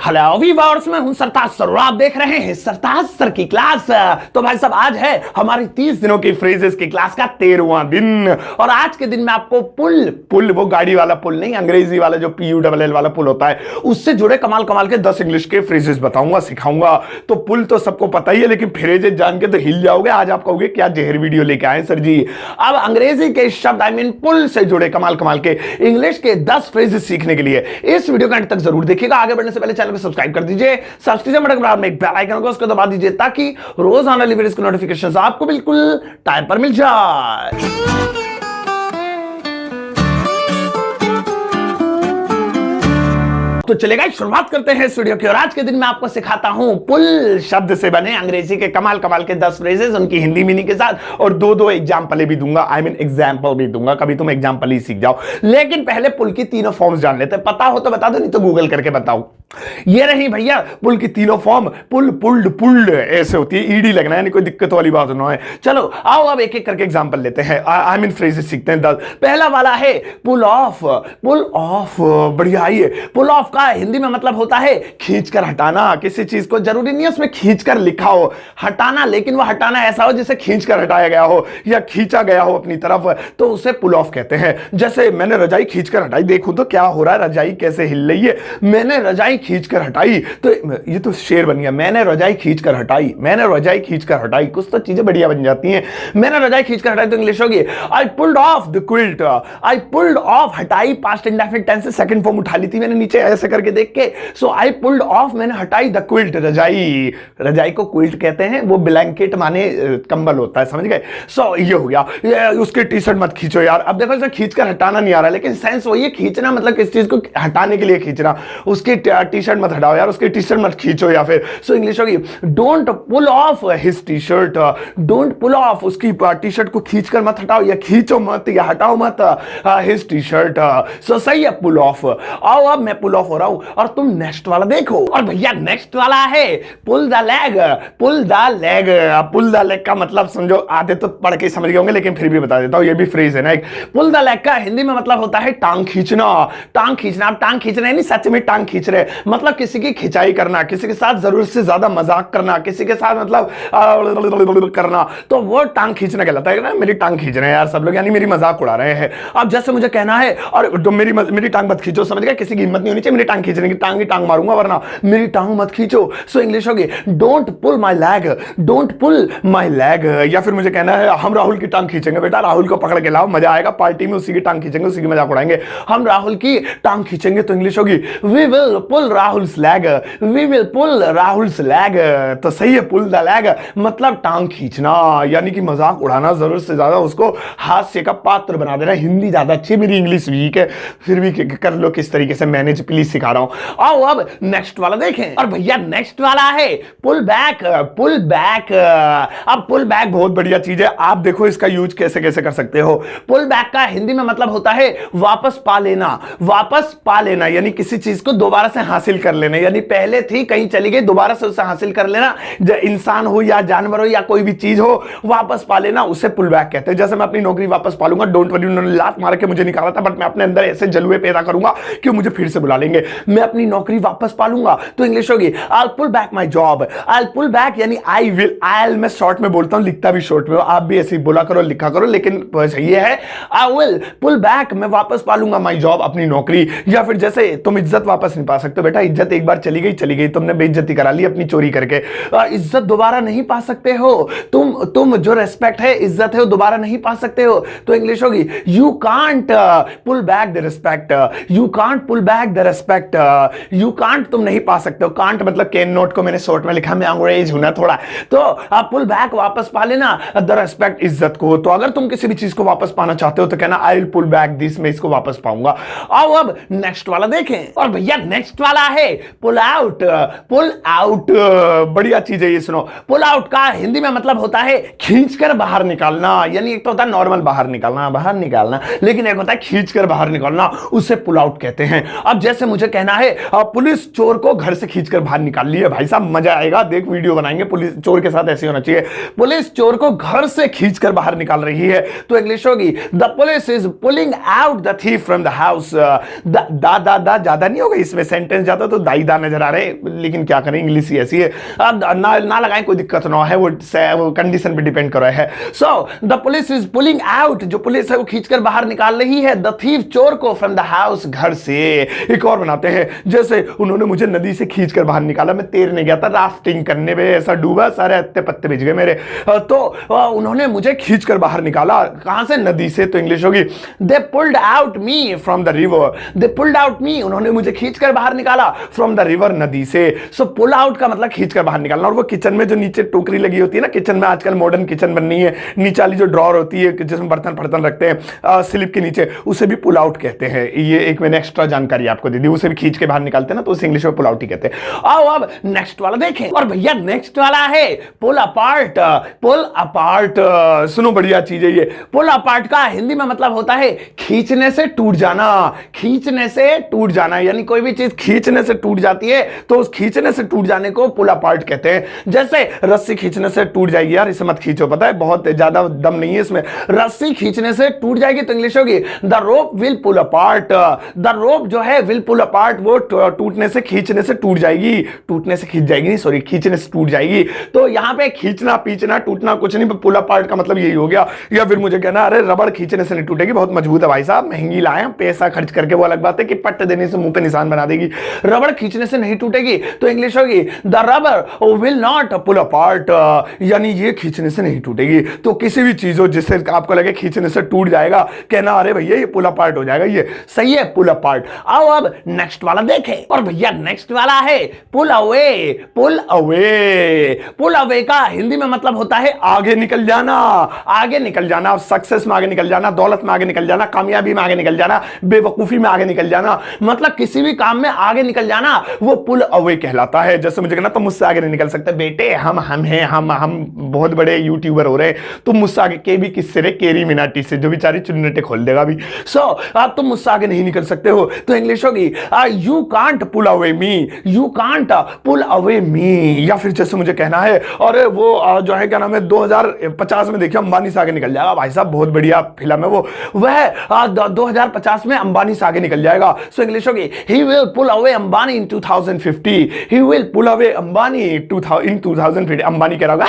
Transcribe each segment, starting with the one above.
Hello viewers, मैं हूं सरताज sir और आप देख रहे हैं सरताज सर की क्लास। तो भाई साहब, आज है हमारी 30 दिनों की फ्रेजेस की क्लास का 13वां दिन और आज के दिन में आपको पुल वो गाड़ी वाला पुल नहीं, अंग्रेजी वाला जो PULL वाला पुल होता है, उससे जुड़े कमाल कमाल के 10 इंग्लिश के फ्रेजेस बताऊंगा, सिखाऊंगा। तो पुल तो सबको पता ही है, लेकिन फ्रेजेस जान के तो हिल जाओगे। आज आप कहोगे क्या जहर वीडियो लेके आए सर जी। अब अंग्रेजी के शब्द पुल से जुड़े कमाल कमाल के इंग्लिश के 10 फ्रेजेस सीखने के लिए इस वीडियो का अंत तक जरूर देखिएगा। आगे बढ़ने से पहले चैनल को सब्सक्राइब कर दीजिए, सब्सक्रिप्शन बटन के बाद में एक बेल आइकन को उसको दबा दीजिए ताकि रोज आने वाली वीडियोस की नोटिफिकेशंस आपको बिल्कुल टाइम पर मिल जाए। तो चलेगा, शुरुआत करते हैं इस वीडियो की और आज के दिन मैं आपको सिखाता हूं पुल शब्द से बने अंग्रेजी के कमाल कमाल के 10 फ्रेजेस, उनकी हिंदी मीनिंग के साथ, और दो एग्जाम्पल भी दूंगा। एग्जाम्पल भी दूंगा, कभी तुम एग्जाम्पल ही सीख जाओ। लेकिन पहले पुल की तीनों फॉर्म्स जान लेते हैं। पता हो तो बता दो, नहीं तो गूगल करके बताओ। ये रही भैया पुल की तीनों फॉर्म। पुल, पुल्ड, पुल्ड ऐसे होती है, ईडी लगना है, कोई दिक्कत वाली बात ना है। चलो आओ अब एक एक करके एग्जांपल लेते हैं। फ्रेजेस सीखते हैं 10। पहला वाला है पुल ऑफ। पुल ऑफ बढ़िया है। पुल ऑफ का हिंदी में मतलब होता है खींच कर हटाना। किसी चीज को जरूरी नहीं है उसमें खींच कर लिखा हो हटाना, लेकिन वो हटाना ऐसा हो जिसे खींच कर हटाया गया हो या खींचा गया हो अपनी तरफ, तो उसे पुल ऑफ कहते हैं। जैसे मैंने रजाई खींच कर हटाई, देखो तो क्या हो रहा है, रजाई कैसे हिल रही है। मैंने रजाई खींचकर हटाई, तो ये तो शेर बन गया। मैंने रजाई खींचकर हटाई, मैंने रजाई खींचकर हटाई, कुछ तो चीजें बढ़िया बन जाती हैं। मैंने रजाई खींचकर हटाई तो इंग्लिश होगी I pulled off the quilt. I pulled off, हटाई पास्ट इंडेफिनिट टेंस से सेकंड फॉर्म उठा ली थी मैंने नीचे ऐसे करके देख के। सो आई पुल्ड ऑफ, मैंने हटाई द क्विल्ट, रजाई। रजाई को क्विल्ट कहते हैं, वो ब्लैंकेट माने कंबल होता है, समझ गए। सो ये हो गया। उसके टी शर्ट मत खींचो यार। अब देखो इसे खींचकर हटाना नहीं आ रहा, लेकिन सेंस वही है, खींचना मतलब किस चीज को हटाने के लिए खींचना। उसकी टी शर्ट मत हटाओ यार, उसकी टी शर्ट मत खींचो। या फिर सो इंग्लिश होगी don't pull off his T shirt. Don't pull off, उसकी टी शर्ट को खींचकर मत हटाओ, या खींचो मत या हटाओ मत हिज टी शर्ट। सो सही है पुल ऑफ। आओ अब मैं पुल ऑफ हो रहा हूं और तुम नेक्स्ट वाला देखो। और भैया नेक्स्ट वाला है pull the leg. Pull the leg, pull the leg का मतलब समझो, आधे तो पढ़ के समझ गए होंगे, लेकिन फिर भी बता देता हूं, ये भी फ्रेज है ना एक। पुल द लेग का हिंदी में मतलब होता है टांग खींचना। टांग खींचना, आप टांग खींच रहे हैं, नहीं सच में टांग खींच रहे, मतलब किसी की खिंचाई करना, किसी के साथ जरूरत से ज्यादा मजाक करना, किसी के साथ मतलब करना, तो वो टांग खींचना कहलाता है ना। मेरी टांग खींच रहे हैं यार सब लोग, यानी मेरी मजाक उड़ा रहे हैं। अब जैसे मुझे कहना है और तो मेरी टांग मत खींचो, समझ गए, किसी की हिम्मत नहीं होनी चाहिए मेरी टांग खींचने की, टांग ही टांग मारूंगा वरना, मेरी टांग मत खींचो। सो इंग्लिश होगी don't pull my leg. Don't pull my leg. या फिर मुझे कहना है हम राहुल की टांग खींचेंगे, बेटा राहुल को पकड़ के लाओ, मजा आएगा पार्टी में, उसी की टांग खींचेंगे, उसी की मजाक उड़ाएंगे। हम राहुल की टांग खींचेंगे, तो इंग्लिश होगी we will pull Rahul's leg. We will pull Rahul's leg. तो सही है, पुल द लैग मतलब टांग खींचना, यानी कि मजाक उड़ाना, जरूरत से ज्यादा उसको हास्य का पात्र बना देना। हिंदी ज्यादा अच्छी, मेरी इंग्लिश वीक है, फिर भी कर लो किस तरीके से मैनेज, प्लीज सिखा रहा हूं। आओ अब नेक्स्ट वाला देखें। और भैया नेक्स्ट वाला है पुल बैक। पुल बैक, अब पुल बैक बहुत बढ़िया चीज है। आप देखो इसका यूज कैसे कैसे कर सकते हो। पुल बैक का हिंदी में मतलब होता है वापस पा लेना। वापस पा लेना यानी किसी चीज को दोबारा से हासिल कर लेना, यानी पहले थी कहीं चली गई, दोबारा से उसे हासिल कर लेना। इंसान हो या जानवर हो या कोई भी चीज हो, वापस पा लेना, उसे पुल बैक कहते हैं। जैसे मैं अपनी नौकरी वापस पा लूंगा, डोंट वरी, उन्होंने लात मार के मुझे निकाला था, बट मैं अपने अंदर ऐसे जलवे पैदा करूंगा कि मुझे फिर से बुला लेंगे। मैं अपनी नौकरी वापस पा लूंगा, तो इंग्लिश होगी I pull back my job. I pull back यानी आई विल। आई मैं शॉर्ट में बोलता हूं, लिखता भी शॉर्ट में, आप भी ऐसे ही बोला करो, लिखा करो, लेकिन सही है आई विल पुल बैक, मैं वापस पा लूंगा माई जॉब, अपनी नौकरी। या फिर जैसे तुम इज्जत वापस नहीं पा सकते बेटा, इज्जत एक बार चली गई, तुमने बेइज्जती करा ली अपनी चोरी करके, इज्जत दोबारा नहीं पा सकते हो तुम जो रेस्पेक्ट है, इज्जत है, वो दोबारा नहीं पा सकते हो, तो इंग्लिश होगी you can't pull back the respect. You can't pull back the respect. You can't तुम नहीं पा सकते हो, कांट मतलब कैन नोट को मैंने शॉर्ट में लिखा, मैं अंग्रेज हूं ना थोड़ा, तो आप पुल बैक वापस पा लेना द रिस्पेक्ट, इज्जत को। तो अगर तुम किसी भी चीज को वापस पाना चाहते हो तो कहना I will pull back this, मैं इसको वापस पाऊंगा। आओ अब नेक्स्ट वाला देखें। और भैया नेक्स्ट वाला है पुल आउट। पुल आउट बढ़िया चीज है ये, सुनो। पुल आउट का हिंदी में मतलब होता है खींचकर बाहर निकालना, यानी एक तो होता है नॉर्मल बाहर निकालना, लेकिन एक होता है खींचकर बाहर निकालना, उसे पुल आउट कहते हैं। अब जैसे मुझे कहना है पुलिस चोर को घर से खींचकर बाहर निकाल ली है, भाई साहब मजा आएगा, देख वीडियो बनाएंगे, पुलिस चोर के साथ ऐसे होना चाहिए। पुलिस चोर को घर से खींचकर बाहर निकाल रही है, तो इंग्लिश होगी the police is pulling out the thief from the house. दा ज्यादा नहीं होगा इसमें सेंटेंस सेंटेंस जाता तो दाई दा नजर आ रहे, लेकिन क्या करें, इंग्लिश ही ऐसी है। अब ना लगाएं, कोई दिक्कत ना है, वो कंडीशन पे डिपेंड कर रहा है। So the police is pulling out, जो पुलिस है वो खींचकर बाहर निकाल रही है द थीफ, चोर को, फ्रॉम द हाउस, घर से। एक और बनाते हैं, जैसे उन्होंने मुझे नदी से खींचकर बाहर निकाला, मैं तैरने गया था राफ्टिंग करने में, ऐसा डूबा, सारे अत्ते पत्ते भिज गए मेरे, तो उन्होंने मुझे खींचकर बाहर निकाला, कहां से, नदी से, तो इंग्लिश होगी they pulled out me from the river, they pulled out me, उन्होंने मुझे खींचकर बाहर निकाला, फ्रॉम द रिवर, नदी से। सो पुल आउट का मतलब खींचकर बाहर निकालना। और वो किचन में जो नीचे टोकरी लगी होती है ना, किचन में आजकल मॉडर्न किचन बन रही है, नीचे वाली जो ड्रॉर होती है जिसमें बर्तन फर्तन रखते हैं स्लिप के नीचे, उसे भी पुल आउट कहते हैं। ये एक मैंने एक्स्ट्रा जानकारी आपको दे दी, उसे भी खींच के बाहर निकालते हैं ना, तो उसे इंग्लिश में पुल आउट ही कहते हैं। आओ अब नेक्स्ट वाला देखें, और भैया नेक्स्ट वाला है पुल अपार्ट। पुल अपार्ट, सुनो बढ़िया चीज है ये। पुल अपार्ट का हिंदी में मतलब होता है खींचने से टूट जाना, खींचने से टूट जाना, यानी कोई भी चीज खींचने से टूट जाती है तो उस खींचने से टूट जाने को पुल अपार्ट कहते हैं। जैसे रस्सी खींचने से टूट जाएगी, यार इसे मत खींचो, पता है बहुत ज्यादा दम नहीं है इसमें, रस्सी खींचने से टूट जाएगी तो इंग्लिश होगी the rope will pull apart. The rope जो है विल पुल अपार्ट, वो टूटने से, खींचने से टूट जाएगी, टूटने से खींच जाएगी नहीं, सॉरी, खींचने से टूट जाएगी। तो यहां पे खींचना पीछना टूटना कुछ नहीं, पुल अपार्ट का मतलब यही हो गया। या फिर मुझे कहना, अरे रबड़ खींचने से नहीं टूटेगी, बहुत मजबूत है भाई साहब, महंगी लाए, पैसा खर्च करके, वो अलग बात है कि पट्ट देने से मुंह पे निशान बना देगी, रबड़ खींचने से नहीं टूटेगी तो इंग्लिश होगी the rubber will not pull apart, यानी ये खींचने से नहीं टूटेगी। तो किसी भी चीज हो जिससे आपको लगे खींचने से टूट जाएगा, कहना अरे भैया ये पुल अपार्ट हो जाएगा, ये सही है, पुल अपार्ट। आओ अब नेक्स्ट वाला देखें, और भैया नेक्स्ट वाला है pull away. Pull away, pull away का हिंदी में मतलब होता है आगे निकल जाना, आगे निकल जाना, सक्सेस में आगे निकल जाना, दौलत में आगे निकल जाना, कामयाबी में आगे निकल जाना, बेवकूफी में आगे निकल जाना, मतलब किसी भी काम में आगे निकल जाना वो पुल अवे कहलाता है। जैसे मुझे कहना तुम मुझसे आगे नहीं निकल सकते बेटे, हम हैं, हम बहुत बड़े यूट्यूबर हो रहे, तुम मुझसे आगे, के भी किससे रे, केरी मिनाटी से, जो बेचारी चुन्नटे खोल देगा अभी। सो अब तुम मुझसे आगे नहीं निकल सकते हो तो इंग्लिश होगी you can't pull away me, you can't pull away me. या फिर जैसे मुझे कहना है, और वो जो है क्या नाम है 2050 में देखिए अंबानी से आगे निकल जाएगा, भाई साहब बहुत बढ़िया फिल्म है वो, वह 2050 में अंबानी से आगे निकल जाएगा। सो इंग्लिश होगी he will pull away Ambani in 2050, he will pull away Ambani in 2050। Ambani कह रहा होगा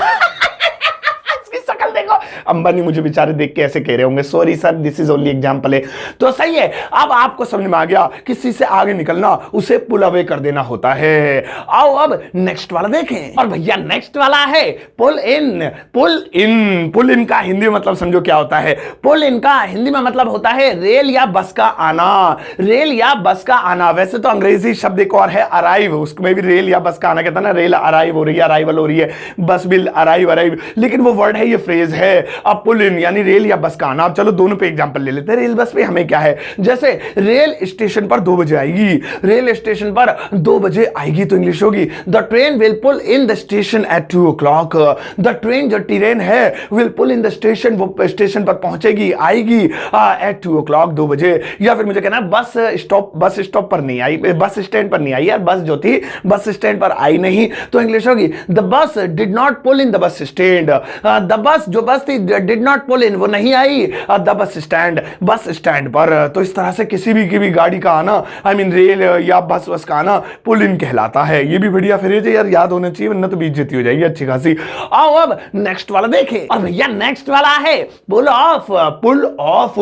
शकल देखो, अंबानी मुझे बेचारे देख के ऐसे कह रहे होंगे, sorry sir this is only example है। तो सही है, अब आपको समझ में आ गया किसी से आगे निकलना उसे पुल अवे कर देना होता है। आओ अब नेक्स्ट वाला देखें, और भैया नेक्स्ट वाला है पुल इन। पुल इन, पुल इन का हिंदी में मतलब समझो क्या होता है। पुल इन का हिंदी में मतलब होता है रेल या बस का आना, रेल या बस का आना। वैसे तो अंग्रेजी शब्द एक और है अराइव, उसमें भी रेल या बस का आना कहता है ना, रेल अराइव हो रही है, अराइवल हो रही है, बस भी अराइव, लेकिन वो वर्ड है, ये फ्रेज है। अब पुल इन यानी रेल या बस का आना। अब चलो दोनों पे एग्जांपल ले लेते हैं। रेल बस पे हमें क्या है, जैसे रेल स्टेशन पर 2 बजे आएगी, रेल स्टेशन पर 2 बजे आएगी तो इंग्लिश होगी the train will pull in the station at 2 o'clock। The train जो ट्रेन है will pull in the station, वो स्टेशन पर पहुंचेगी, आएगी एट 2 o'clock, 2 बजे। या फिर मुझे कहना बस स्टॉप पर नहीं आई, बस स्टैंड पर नहीं आई, यार बस जो थी बस स्टैंड पर आई नहीं तो इंग्लिश होगी the bus did not pull in the bus stand. The bus जो बस थी डिड नॉट पुल इन, वो नहीं आई the bus stand, bus stand पर। तो इस तरह से किसी भी गाड़ी का आना, आई मीन रेल या बस का आना पुल इन कहलाता है। ये भी बढ़िया फ्रेज है यार, याद होना चाहिए वरना तो बेइज्जती हो जाएगी अच्छी खासी। आओ अब नेक्स्ट वाला देखें, और भैया नेक्स्ट वाला है पुल ऑफ। पुल ऑफ,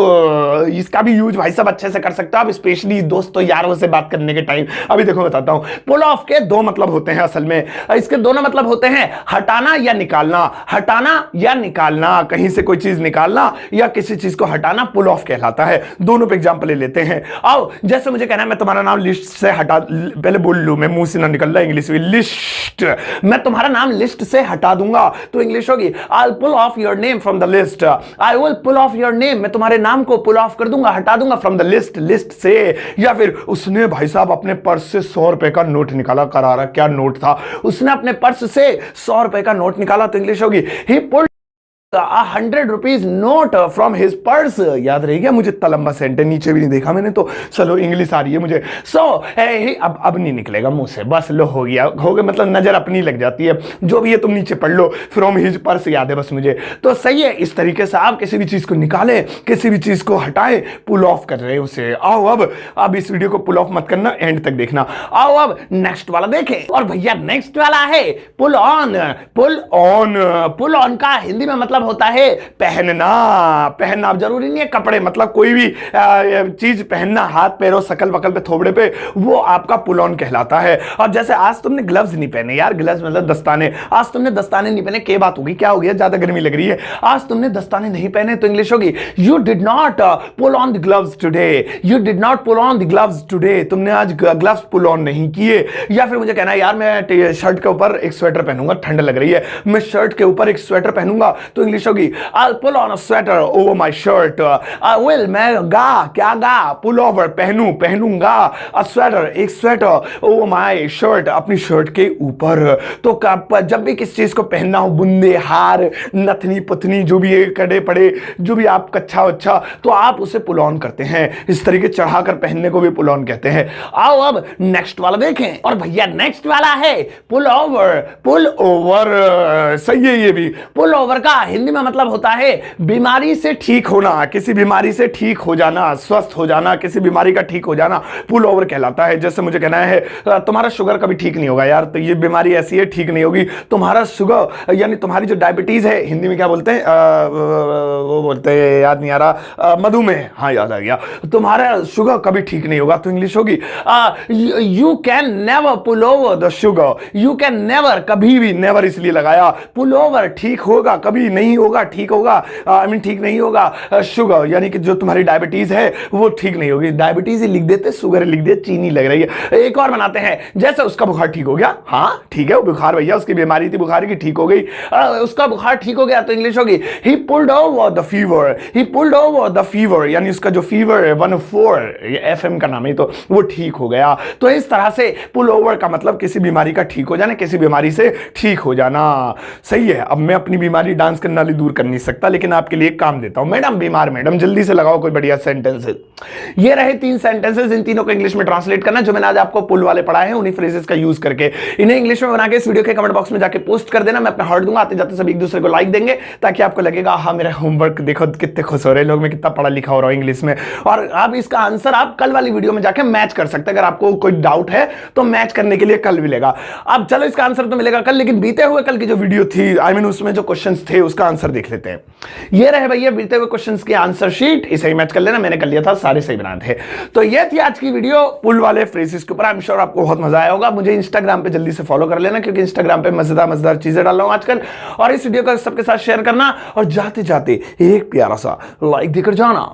इसका भी यूज भाई साहब अच्छे से कर सकते हो आप, स्पेशली दोस्तों यारों से बात करने के टाइम। अभी देखो बताता हूं, पुल ऑफ के 2 मतलब होते हैं असल में। इसके दोनों मतलब होते हैं हटाना या निकालना, हटाना या निकालना, कहीं से कोई चीज निकालना या किसी चीज को हटाना पुल ऑफ कहलाता है। दोनों पे एग्जांपल ले लेते हैं। आओ, जैसे मुझे कहना है मैं तुम्हारा नाम लिस्ट से हटा, पहले बोल लूं, मैं मुंह से ना निकल रहा इंग्लिश में, लिस्ट, मैं तुम्हारा नाम लिस्ट से हटा दूंगा तो इंग्लिश होगी I will pull off your name from the list. I will pull off your name, मैं तुम्हारे नाम को पुल ऑफ कर दूंगा, हटा दूंगा फ्रॉम द लिस्ट, लिस्ट से। या फिर उसने भाई साहब अपने पर्स से 100 रुपए का नोट निकाला, करारा क्या नोट था, उसने अपने पर्स से 100 रुपए का नोट निकाला तो इंग्लिश होगी ही pulled 100 rupees note from his purse. याद रह गया मुझे, इतना लंबा सेंटेंस नीचे भी नहीं देखा मैंने तो। चलो इंग्लिश आ रही है मुझे। अब नहीं निकलेगा मुंह से, बस लो हो गया मतलब नजर अपनी लग जाती है। जो भी है तुम नीचे पढ़ लो, फ्रॉम हिज पर्स याद है बस मुझे। तो सही है, इस तरीके से आप किसी भी चीज को निकालें, किसी भी चीज को हटाएं, पुल ऑफ कर रहे हो उसे। आओ अब इस वीडियो को पुल ऑफ मत करना, एंड तक देखना। आओ अब नेक्स्ट वाला देखें। और भैया नेक्स्ट वाला है pull on. Pull on, pull on का हिंदी में मतलब होता है पहनना। पहनना अब जरूरी नहीं है कपड़े, मतलब कोई भी चीज पहनना, हाथ पैरों शकल वकल पे थोबड़े पे, वो आपका पुल ऑन कहलाता है। अब जैसे आज तुमने ग्लव्स नहीं पहने यार, ग्लव्स मतलब दस्ताने, आज तुमने दस्ताने नहीं पहने, क्या बात होगी, क्या हो गया, ज्यादा गर्मी लग रही है, आज तुमने दस्ताने नहीं पहने, तो इंग्लिश होगी you did not pull on the gloves today. You did not pull on the gloves today, तुमने आज ग्लव्स पुल ऑन नहीं किए। या फिर मुझे कहना है यार मैं शर्ट के ऊपर एक स्वेटर पहनूंगा, ठंड लग रही है, मैं शर्ट के ऊपर एक स्वेटर पहनूंगा, तो इंग्लिश होगी I'll pull on a sweater over my shirt. I will, मैं क्या pull over, पहनूंगा a sweater, एक स्वेटर over my shirt, अपनी शर्ट के ऊपर। तो जब भी किस चीज को पहनना हो, बुंदे, हार, नथनी पुथनी, जो भी कड़े पड़े, जो भी आप कच्छा वच्छा, तो आप उसे पुल ऑन करते हैं। इस तरीके चढ़ाकर पहनने को भी पुल ऑन कहते हैं। आओ अब नेक्स्ट वाला देखें। और भैया नेक्स्ट वाला है पुल ओवर। पुल ओवर सही है ये भी। पुल ओवर का हिंदी में मतलब होता है बीमारी से ठीक होना, किसी बीमारी से ठीक हो जाना, स्वस्थ हो जाना, किसी बीमारी का ठीक हो जाना पुल ओवर कहलाता है। जैसे मुझे कहना है तुम्हारा शुगर कभी ठीक नहीं होगा यार, तो ये बीमारी ऐसी है ठीक नहीं होगी। तुम्हारा शुगर यानी तुम्हारी जो डायबिटीज है, हिंदी में क्या बोलते हैं, वो बोलते हैं याद नहीं आ रहा, मधुमेह, हाँ याद आ गया, तुम्हारा शुगर कभी ठीक नहीं होगा, तो इंग्लिश होगी you can never pull over the sugar. You can never, कभी भी, नेवर इसलिए लगाया, पुल ओवर ठीक होगा, कभी नहीं होगा, ठीक होगा, आई मीन ठीक नहीं होगा, शुगर यानी कि जो तुम्हारी डायबिटीज है वो ठीक नहीं होगी। डायबिटीज ही लिख देते, शुगर लिख दे, चीनी लग रही है। एक और बनाते हैं, जैसे उसका बुखार ठीक हो गया, हाँ ठीक है वो बुखार भैया, उसकी बीमारी थी बुखार की, ठीक हो गई, उसका बुखार ठीक हो गया, तो इंग्लिश होगी ही pulled over the fever. He pulled over the fever यानी उसका जो फीवर है 104 FM का नाम है, तो वो ठीक हो गया। तो इस तरह से पुल ओवर का मतलब किसी बीमारी का ठीक हो जाना, किसी बीमारी से ठीक हो जाना। सही है। अब मैं अपनी बीमारी डांस करने वाली दूर कर नहीं सकता, लेकिन आपके लिए एक काम देता हूं। मैडम बीमार, मैडम जल्दी से लगाओ कोई बढ़िया सेंटेंसेस। ये रहे 3 सेंटेंसेस, इन तीनों को इंग्लिश में ट्रांसलेट करना, जो मैंने आज आपको पुल वाले पढ़ाए हैं, उन्हीं फ्रेजेस का यूज करके इन्हें इंग्लिश में बना के इस वीडियो के कमेंट बॉक्स में जाके पोस्ट कर देना। मैं अपना हार्ट दूंगा, आते जाते सब एक दूसरे को लाइक देंगे, ताकि आपको लगेगा हाँ मेरा होमवर्क देखो कितने खुश हो रहे लोग, मैं कितना पढ़ा लिखा हो रहा हूं इंग्लिश में। और आप इसका आंसर आप कल वाली वीडियो में जाके मैच कर सकते हैं। अगर आपको कोई डाउट है तो मैच करने के लिए कल मिलेगा। अब चलो इसका आंसर तो मिलेगा कल, लेकिन बीते हुए कल की जो वीडियो थी, आई मीन उसमें जो क्वेश्चंस थे उसका आंसर देख लेते हैं। ये रहे भैया बीते हुए क्वेश्चंस की आंसर शीट, इसे ही मैच कर लेना, मैंने कर लिया था, सारे सही बनाए थे। तो ये थी आज की वीडियो पुल वाले फ्रेजेस के ऊपर। आई एम श्योर आपको बहुत मजा आया होगा। मुझे इंस्टाग्राम पे जल्दी से फॉलो कर लेना, क्योंकि इंस्टाग्राम पे मजेदार चीजें डाल रहा हूं आजकल। और इस वीडियो को सबके साथ शेयर करना, और जाते जाते एक प्यारा सा लाइक देकर जाना।